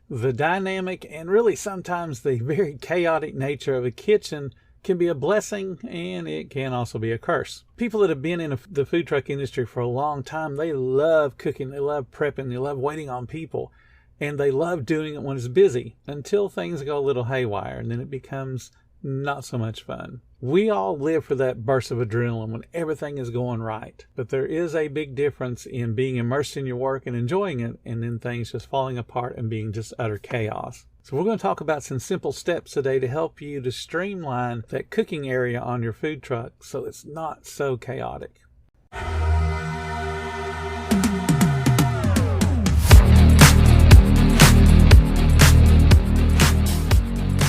The dynamic and really sometimes the very chaotic nature of a kitchen can be a blessing, and it can also be a curse. People that have been in the food truck industry for a long time, they love cooking, they love prepping, they love waiting on people, and they love doing it when it's busy until things go a little haywire, and then it becomes not so much fun. We all live for that burst of adrenaline when everything is going right, but there is a big difference in being immersed in your work and enjoying it, and then things just falling apart and being just utter chaos. So we're going to talk about some simple steps today to help you to streamline that cooking area on your food truck so it's not so chaotic.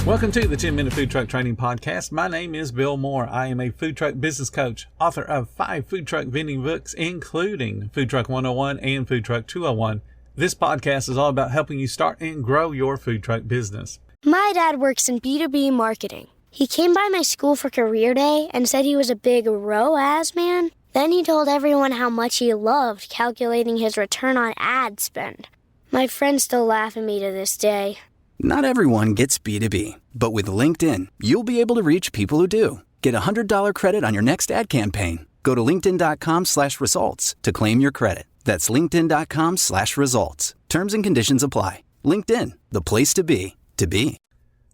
Welcome to the 10-Minute Food Truck Training Podcast. My name is Bill Moore. I am a food truck business coach, author of 5 food truck vending books, including Food Truck 101 and Food Truck 201. This podcast is all about helping you start and grow your food truck business. My dad works in B2B marketing. He came by my school for career day and said he was a big ROAS man. Then he told everyone how much he loved calculating his return on ad spend. My friends still laugh at me to this day. Not everyone gets B2B, but with LinkedIn, you'll be able to reach people who do. Get a $100 credit on your next ad campaign. Go to linkedin.com/results to claim your credit. That's linkedin.com/results. Terms and conditions apply. LinkedIn, the place to be, to be.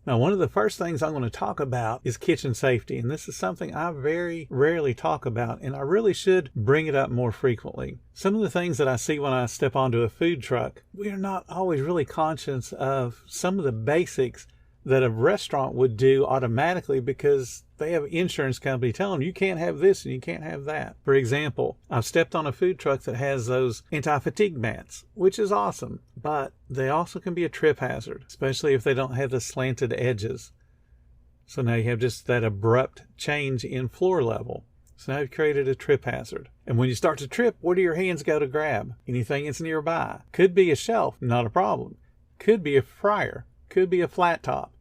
Now, one of the first things I'm going to talk about is kitchen safety, and this is something I very rarely talk about, and I really should bring it up more frequently. Some of the things that I see when I step onto a food truck, we are not always really conscious of some of the basics that a restaurant would do automatically because they have an insurance company telling them you can't have this and you can't have that. For example, I've stepped on a food truck that has those anti-fatigue mats, which is awesome, but they also can be a trip hazard, especially if they don't have the slanted edges. So now you have just that abrupt change in floor level. So now you've created a trip hazard. And when you start to trip, where do your hands go to grab? Anything that's nearby. Could be a shelf, not a problem. Could be a fryer. Could be a flat top.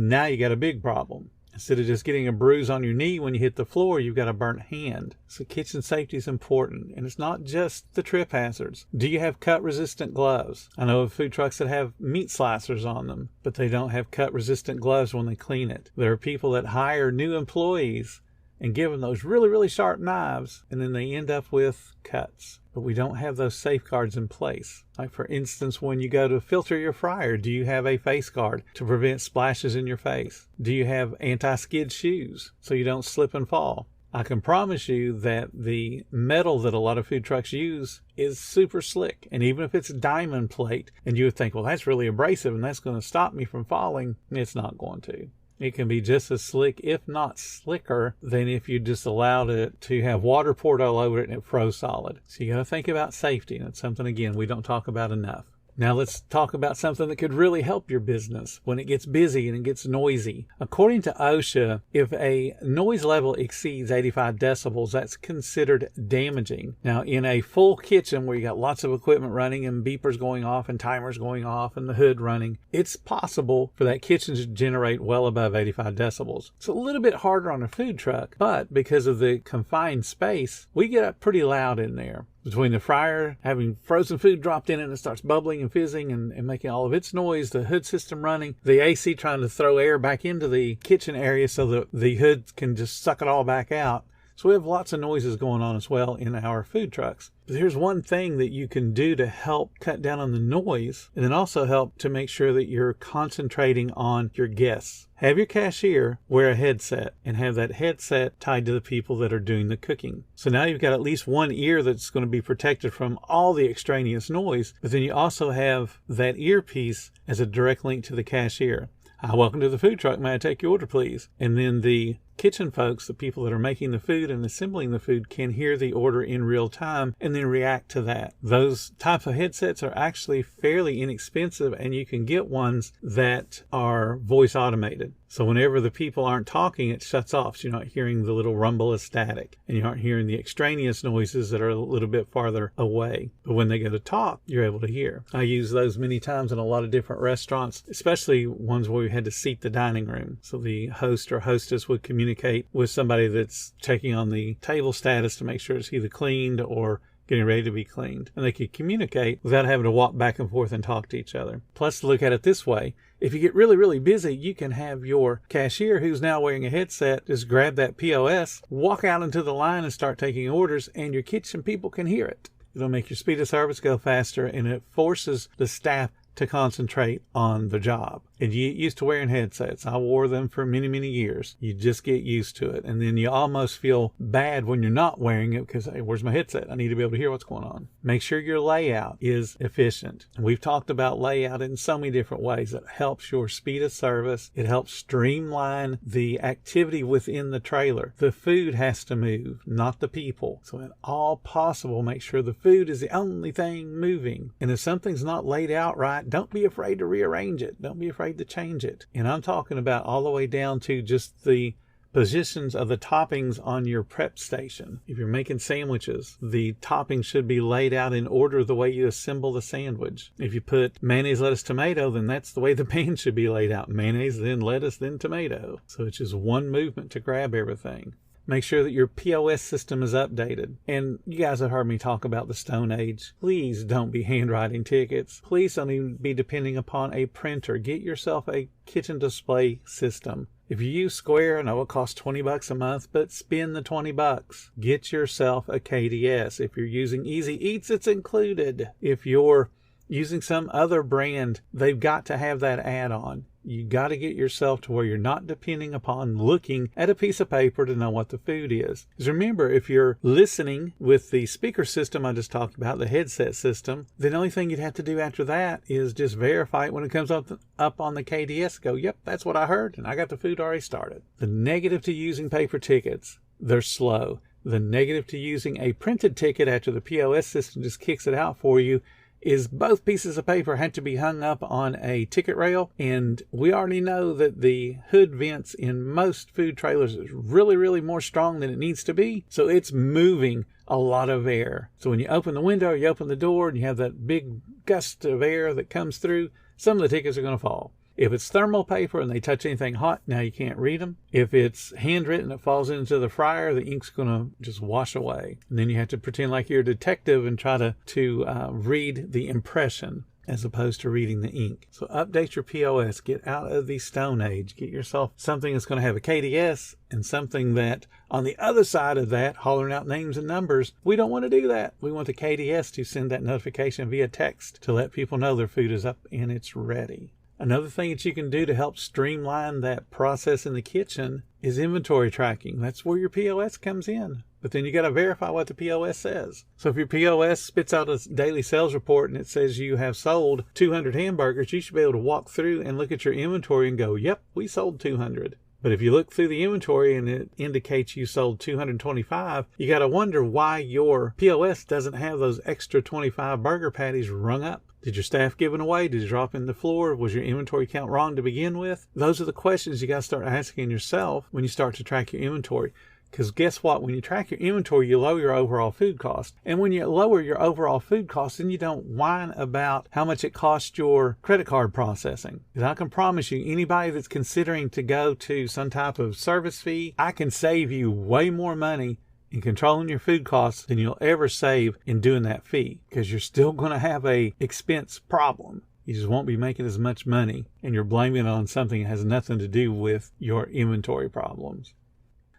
Now you got a big problem. Instead of just getting a bruise on your knee when you hit the floor, you've got a burnt hand. So kitchen safety is important, and it's not just the trip hazards. Do you have cut-resistant gloves? I know of food trucks that have meat slicers on them, but they don't have cut-resistant gloves when they clean it. There are people that hire new employees and give them those really, really sharp knives, and then they end up with cuts. But we don't have those safeguards in place. Like, for instance, when you go to filter your fryer, do you have a face guard to prevent splashes in your face? Do you have anti-skid shoes so you don't slip and fall? I can promise you that the metal that a lot of food trucks use is super slick. And even if it's diamond plate, and you would think, well, that's really abrasive and that's going to stop me from falling, it's not going to. It can be just as slick, if not slicker, than if you just allowed it to have water poured all over it and it froze solid. So you got to think about safety. And it's something, again, we don't talk about enough. Now let's talk about something that could really help your business when it gets busy and it gets noisy. According to OSHA, if a noise level exceeds 85 decibels, that's considered damaging. Now, in a full kitchen where you got lots of equipment running and beepers going off and timers going off and the hood running, it's possible for that kitchen to generate well above 85 decibels. It's a little bit harder on a food truck, but because of the confined space, we get up pretty loud in there. Between the fryer having frozen food dropped in it and it starts bubbling and fizzing and making all of its noise, the hood system running, the AC trying to throw air back into the kitchen area so that the hood can just suck it all back out. So we have lots of noises going on as well in our food trucks. But here's one thing that you can do to help cut down on the noise and then also help to make sure that you're concentrating on your guests. Have your cashier wear a headset and have that headset tied to the people that are doing the cooking. So now you've got at least one ear that's going to be protected from all the extraneous noise, but then you also have that earpiece as a direct link to the cashier. Hi, welcome to the food truck. May I take your order, please? And then the kitchen folks, the people that are making the food and assembling the food, can hear the order in real time and then react to that. Those types of headsets are actually fairly inexpensive, and you can get ones that are voice automated. So whenever the people aren't talking, it shuts off. So you're not hearing the little rumble of static, and you aren't hearing the extraneous noises that are a little bit farther away. But when they go to talk, you're able to hear. I use those many times in a lot of different restaurants, especially ones where we had to seat the dining room. So the host or hostess would communicate with somebody that's checking on the table status to make sure it's either cleaned or getting ready to be cleaned. And they could communicate without having to walk back and forth and talk to each other. Plus, to look at it this way, if you get really, really busy, you can have your cashier who's now wearing a headset just grab that POS, walk out into the line and start taking orders, and your kitchen people can hear it. It'll make your speed of service go faster, and it forces the staff to concentrate on the job. And you get used to wearing headsets. I wore them for many, many years. You just get used to it. And then you almost feel bad when you're not wearing it because, hey, where's my headset? I need to be able to hear what's going on. Make sure your layout is efficient. And we've talked about layout in so many different ways. It helps your speed of service. It helps streamline the activity within the trailer. The food has to move, not the people. So in all possible, make sure the food is the only thing moving. And if something's not laid out right, don't be afraid to rearrange it. Don't be afraid to change it. And I'm talking about all the way down to just the positions of the toppings on your prep station. If you're making sandwiches, the toppings should be laid out in order the way you assemble the sandwich. If you put mayonnaise, lettuce, tomato, then that's the way the pan should be laid out. Mayonnaise, then lettuce, then tomato. So it's just one movement to grab everything. Make sure that your POS system is updated. And you guys have heard me talk about the Stone Age. Please don't be handwriting tickets. Please don't even be depending upon a printer. Get yourself a kitchen display system. If you use Square, I know it costs $20 a month, but spend the $20. Get yourself a KDS. If you're using Easy Eats, it's included. If you're using some other brand, they've got to have that add-on. You got to get yourself to where you're not depending upon looking at a piece of paper to know what the food is. Because remember, if you're listening with the speaker system I just talked about, the headset system, then the only thing you'd have to do after that is just verify it when it comes up on the KDS. Go, yep, that's what I heard, and I got the food already started. The negative to using paper tickets, they're slow. The negative to using a printed ticket after the POS system just kicks it out for you is both pieces of paper had to be hung up on a ticket rail, and we already know that the hood vents in most food trailers is really, really more strong than it needs to be, so it's moving a lot of air. So when you open the window, you open the door, and you have that big gust of air that comes through, some of the tickets are going to fall. If it's thermal paper and they touch anything hot, now you can't read them. If it's handwritten, it falls into the fryer, the ink's going to just wash away. And then you have to pretend like you're a detective and try to read the impression as opposed to reading the ink. So update your POS. Get out of the Stone Age. Get yourself something that's going to have a KDS and something that on the other side of that, hollering out names and numbers, we don't want to do that. We want the KDS to send that notification via text to let people know their food is up and it's ready. Another thing that you can do to help streamline that process in the kitchen is inventory tracking. That's where your POS comes in. But then you got to verify what the POS says. So if your POS spits out a daily sales report and it says you have sold 200 hamburgers, you should be able to walk through and look at your inventory and go, yep, we sold 200. But if you look through the inventory and it indicates you sold 225, you got to wonder why your POS doesn't have those extra 25 burger patties rung up. Did your staff give it away? Did you drop in the floor? Was your inventory count wrong to begin with? Those are the questions you got to start asking yourself when you start to track your inventory. Because guess what? When you track your inventory, you lower your overall food cost. And when you lower your overall food cost, then you don't whine about how much it costs your credit card processing. Because I can promise you, anybody that's considering to go to some type of service fee, I can save you way more money in controlling your food costs than you'll ever save in doing that fee, because you're still going to have a expense problem. You just won't be making as much money, and you're blaming it on something that has nothing to do with your inventory problems.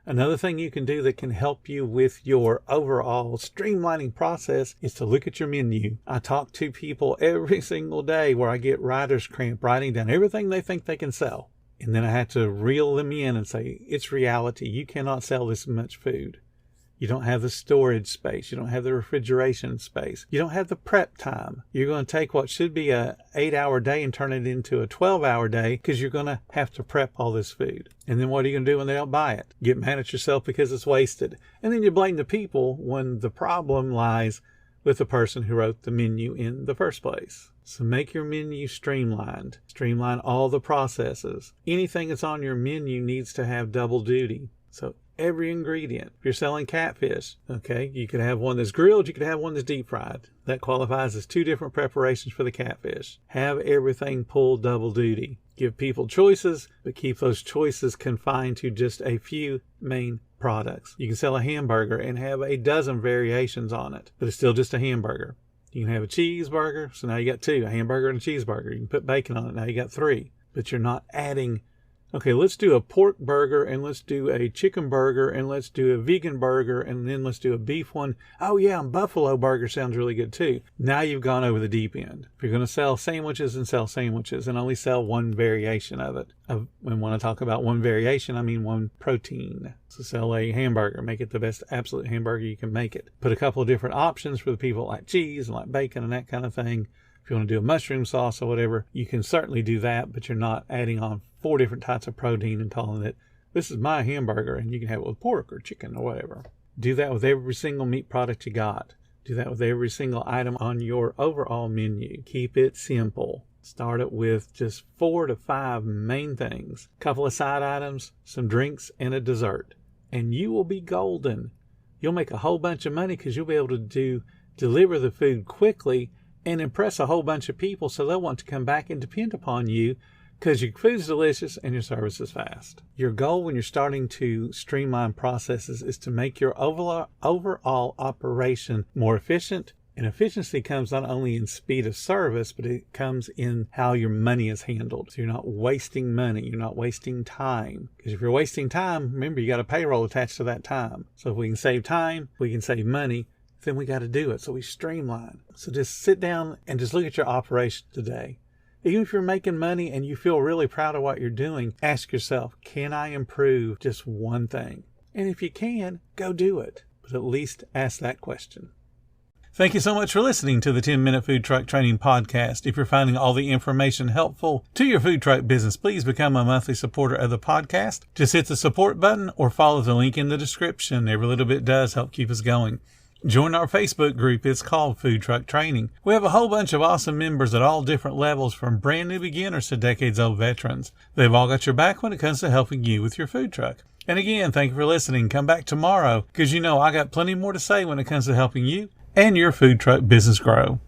Another thing you can do that can help you with your overall streamlining process is to look at your menu. I talk to people every single day where I get writer's cramp writing down everything they think they can sell. And then I have to reel them in and say, it's reality. You cannot sell this much food. You don't have the storage space. You don't have the refrigeration space. You don't have the prep time. You're going to take what should be a 8-hour day and turn it into a 12-hour day because you're going to have to prep all this food. And then what are you going to do when they don't buy it? Get mad at yourself because it's wasted. And then you blame the people when the problem lies with the person who wrote the menu in the first place. So make your menu streamlined. Streamline all the processes. Anything that's on your menu needs to have double duty. So every ingredient. If you're selling catfish, okay, you could have one that's grilled, you could have one that's deep fried. That qualifies as 2 different preparations for the catfish. Have everything pull double duty. Give people choices, but keep those choices confined to just a few main products. You can sell a hamburger and have a dozen variations on it, but it's still just a hamburger. You can have a cheeseburger, so now you got 2, a hamburger and a cheeseburger. You can put bacon on it, now you got 3. But you're not adding, okay, let's do a pork burger, and let's do a chicken burger, and let's do a vegan burger, and then let's do a beef one. Oh yeah, and buffalo burger sounds really good too. Now you've gone over the deep end. If you're going to sell sandwiches and only sell one variation of it. And when I talk about one variation, I mean one protein. So sell a hamburger, make it the best absolute hamburger you can make it. Put a couple of different options for the people that like cheese and like bacon and that kind of thing. If you want to do a mushroom sauce or whatever, you can certainly do that, but you're not adding on 4 different types of protein and calling it, this is my hamburger, and you can have it with pork or chicken or whatever. Do that with every single meat product you got. Do that with every single item on your overall menu. Keep it simple. Start it with just 4 to 5 main things, a couple of side items, some drinks, and a dessert. And you will be golden. You'll make a whole bunch of money because you'll be able to deliver the food quickly and impress a whole bunch of people, so they'll want to come back and depend upon you because your food's delicious and your service is fast. Your goal when you're starting to streamline processes is to make your overall operation more efficient. And efficiency comes not only in speed of service, but it comes in how your money is handled. So you're not wasting money. You're not wasting time. Because if you're wasting time, remember, you got a payroll attached to that time. So if we can save time, we can save money, then we got to do it. So we streamline. So just sit down and just look at your operation today. Even if you're making money and you feel really proud of what you're doing, ask yourself, can I improve just one thing? And if you can, go do it. But at least ask that question. Thank you so much for listening to the 10-Minute Food Truck Training Podcast. If you're finding all the information helpful to your food truck business, please become a monthly supporter of the podcast. Just hit the support button or follow the link in the description. Every little bit does help keep us going. Join our Facebook group. It's called Food Truck Training. We have a whole bunch of awesome members at all different levels, from brand new beginners to decades-old veterans. They've all got your back when it comes to helping you with your food truck. And again, thank you for listening. Come back tomorrow because you know I got plenty more to say when it comes to helping you and your food truck business grow.